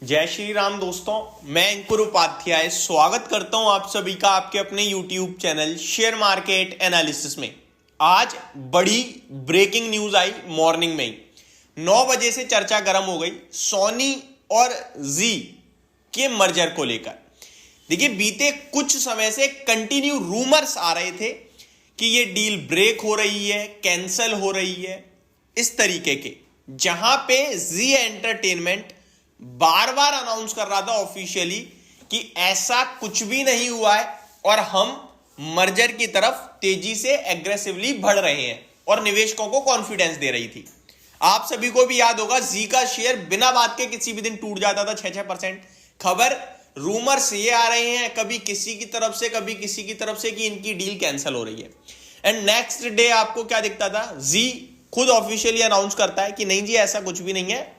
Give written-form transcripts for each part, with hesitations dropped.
जय श्री राम दोस्तों, मैं अंकुर उपाध्याय स्वागत करता हूं आप सभी का आपके अपने YouTube channel share market analysis में। आज बड़ी ब्रेकिंग न्यूज आई मॉर्निंग में ही 9 बजे से चर्चा गर्म हो गई सोनी और जी के मर्जर को लेकर। देखिए, बीते कुछ समय से कंटिन्यू रूमर्स आ रहे थे कि ये डील ब्रेक हो रही है, कैंसल हो रही है, इस तरीके के, जहां पे जी एंटरटेनमेंट बार बार अनाउंस कर रहा था ऑफिशियली कि ऐसा कुछ भी नहीं हुआ है और हम मर्जर की तरफ तेजी से एग्रेसिवली बढ़ रहे हैं और निवेशकों को कॉन्फिडेंस दे रही थी। आप सभी को भी याद होगा, जी का शेयर बिना बात के किसी भी दिन टूट जाता था 6-6%। खबर रूमर्स ये आ रहे हैं कभी किसी की तरफ से कभी किसी की तरफ से कि इनकी डील कैंसिल हो रही है। एंड नेक्स्ट डे आपको क्या दिखता था, जी खुद ऑफिशियली अनाउंस करता है कि नहीं जी ऐसा कुछ भी नहीं है,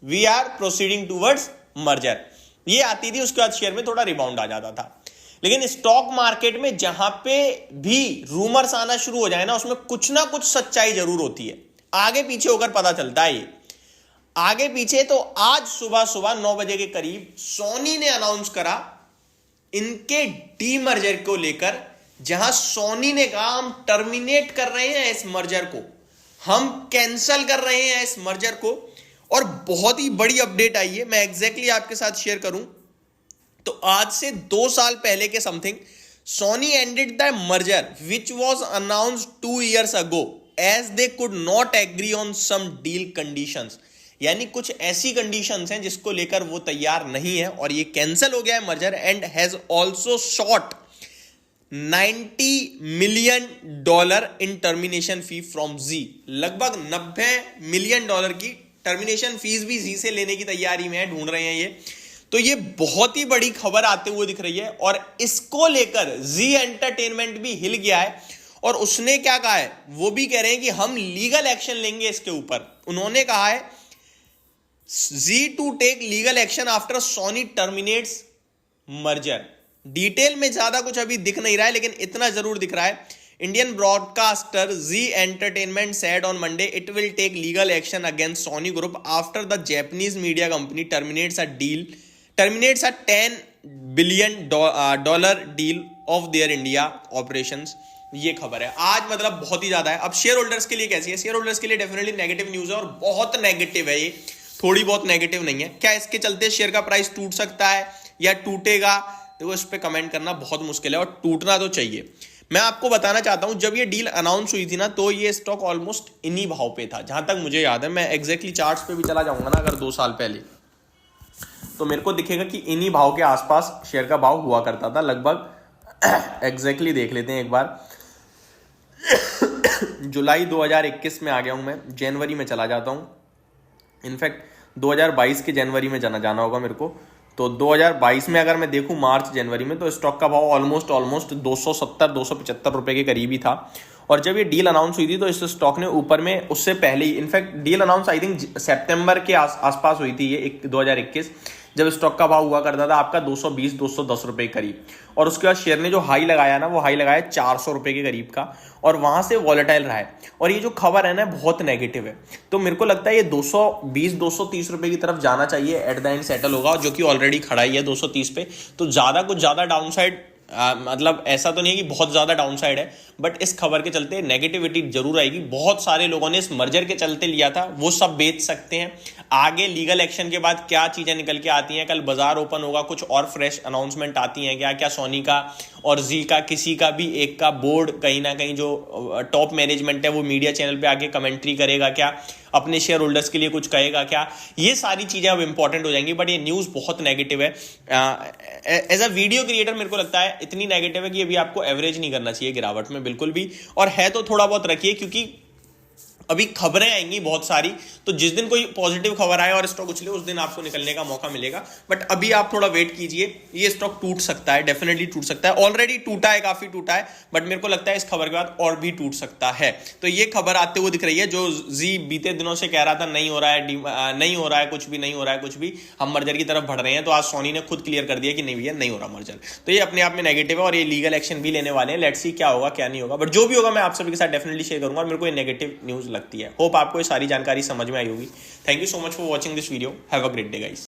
we are proceeding towards merger. ये आती थी, उसके बाद शेयर में थोड़ा रिबाउंड आ जाता था। लेकिन स्टॉक मार्केट में जहां पे भी रूमर्स आना शुरू हो जाए ना, उसमें कुछ ना कुछ सच्चाई जरूर होती है, आगे पीछे होकर पता चलता है। ये आगे पीछे तो आज सुबह सुबह 9 बजे के करीब सोनी ने अनाउंस करा इनके डीमर्जर को लेकर, जहां सोनी ने कहा हम टर्मिनेट कर रहे हैं इस मर्जर को, हम कैंसल कर रहे हैं इस मर्जर को। और बहुत ही बड़ी अपडेट आई है, मैं एग्जैक्टली आपके साथ शेयर करूं तो आज से 2 साल पहले के something Sony ended the merger which was announced 2 years ago as they could not agree on some deal conditions. यानी कुछ ऐसी कंडीशंस हैं जिसको लेकर वो तैयार नहीं है और ये कैंसिल हो गया है merger, and has also sought $90 million in termination fee from Zee. लगभग $90 million की टर्मिनेशन फीस भी जी से लेने की तैयारी में है, ढूंढ रहे हैं ये। तो ये बहुत ही बड़ी खबर आते हुए दिख रही है और इसको लेकर जी एंटरटेनमेंट भी हिल गया है और उसने क्या कहा है, वो भी कह रहे हैं कि हम लीगल एक्शन लेंगे इसके ऊपर। उन्होंने कहा है Zee to take legal action after Sony terminates merger. Detail में ज्यादा कुछ अभी दिख नहीं रहा है, लेकिन इतना जरूर दिख रहा है, Indian broadcaster Zee Entertainment said on Monday it will take legal action against Sony Group after the Japanese media company terminates a $10 billion deal of their India operations। ये खबर है आज, मतलब बहुत ही ज्यादा है। अब शेयर होल्डर्स के लिए कैसी है? शेयर होल्डर्स के लिए डेफिनेटली नेगेटिव न्यूज है और बहुत नेगेटिव है ये, थोड़ी बहुत नेगेटिव नहीं है। क्या इसके चलते शेयर का प्राइस टूट सकता है या टूटेगा? देखो, इस पे कमेंट करना बहुत मुश्किल है और टूटना तो चाहिए। मैं आपको बताना चाहता हूं, जब ये डील अनाउंस हुई थी ना, तो ये स्टॉक ऑलमोस्ट इन्हीं भाव पे था, जहां तक मुझे याद है। मैं एग्जैक्टली चार्ट्स पे भी चला जाऊंगा ना अगर 2 साल पहले, तो मेरे को दिखेगा कि इन्हीं भाव के आसपास शेयर का भाव हुआ करता था लगभग। एग्जैक्टली देख लेते हैं एक बार। जुलाई 2021 में आ गया हूं मैं, जनवरी में चला जाता हूं। इनफैक्ट 2022 के जनवरी में जाना होगा मेरे को। तो 2022 में अगर मैं देखूं मार्च जनवरी में, तो स्टॉक का भाव ऑलमोस्ट 270-275 रुपए के करीब ही था। और जब ये डील अनाउंस हुई थी तो इस स्टॉक ने ऊपर में उससे पहले ही, in fact deal announce I think सितंबर के आसपास हुई थी ये 2021, जब स्टॉक का भाव हुआ करता था आपका 220-210 रुपए के करीब। और उसके बाद शेयर ने जो हाई लगाया ना, वो हाई लगाया 400 रुपए के करीब का, और वहां से वॉलेटाइल रहा है। और ये जो खबर है ना बहुत नेगेटिव है, तो मेरे को लगता है ये 220-230 रुपए की तरफ जाना चाहिए, एट द एंड सेटल होगा, जो कि ऑलरेडी खड़ा ही है 230 पे। तो कुछ ज्यादा डाउनसाइड, मतलब ऐसा तो नहीं है कि बहुत ज्यादा डाउनसाइड है, बट इस खबर के चलते नेगेटिविटी जरूर आएगी। बहुत सारे लोगों ने इस मर्जर के चलते लिया था, वो सब बेच सकते हैं। आगे लीगल एक्शन के बाद क्या चीजें निकल के आती हैं, कल बाजार ओपन होगा, कुछ और फ्रेश अनाउंसमेंट आती हैं क्या सोनी का और जी का, किसी का भी एक का बोर्ड कहीं ना कहीं जो टॉप मैनेजमेंट है वो मीडिया चैनल पे आके कमेंट्री करेगा क्या, अपने शेयर होल्डर्स के लिए कुछ कहेगा क्या, ये सारी चीजें अब इंपॉर्टेंट हो जाएंगी। बट ये न्यूज बहुत नेगेटिव है। एज अ वीडियो क्रिएटर मेरे को लगता है इतनी नेगेटिव है कि अभी आपको एवरेज नहीं करना चाहिए गिरावट में, बिल्कुल भी। और है तो थोड़ा बहुत रखिए, क्योंकि अभी खबरें आएंगी बहुत सारी, तो जिस दिन कोई पॉजिटिव खबर आए और स्टॉक उछले, उस दिन आपको निकलने का मौका मिलेगा। बट अभी आप थोड़ा वेट कीजिए, ये स्टॉक टूट सकता है, डेफिनेटली टूट सकता है। ऑलरेडी टूटा है, काफी टूटा है, बट मेरे को लगता है इस खबर के बाद और भी टूट सकता है। तो ये खबर आते हुए दिख रही है, जो जी बीते दिनों से कह रहा था नहीं हो रहा है, नहीं हो रहा है, कुछ भी नहीं हो रहा है, कुछ भी, हम मर्जर की तरफ बढ़ रहे हैं। तो आज सोनी ने खुद क्लियर कर दिया कि नहीं भैया, नहीं हो रहा मर्जर। तो ये अपने आप में नेगेटिव है और ये लीगल एक्शन भी लेने वाले हैं। लेट्स सी क्या होगा क्या नहीं होगा, बट जो भी होगा मैं आप सभी के साथ डेफिनेटली शेयर करूंगा। और मेरे को ये नेगेटिव न्यूज लगती है। होप आपको सारी जानकारी समझ में आई होगी। Thank you so much for watching this video. Have a great day guys.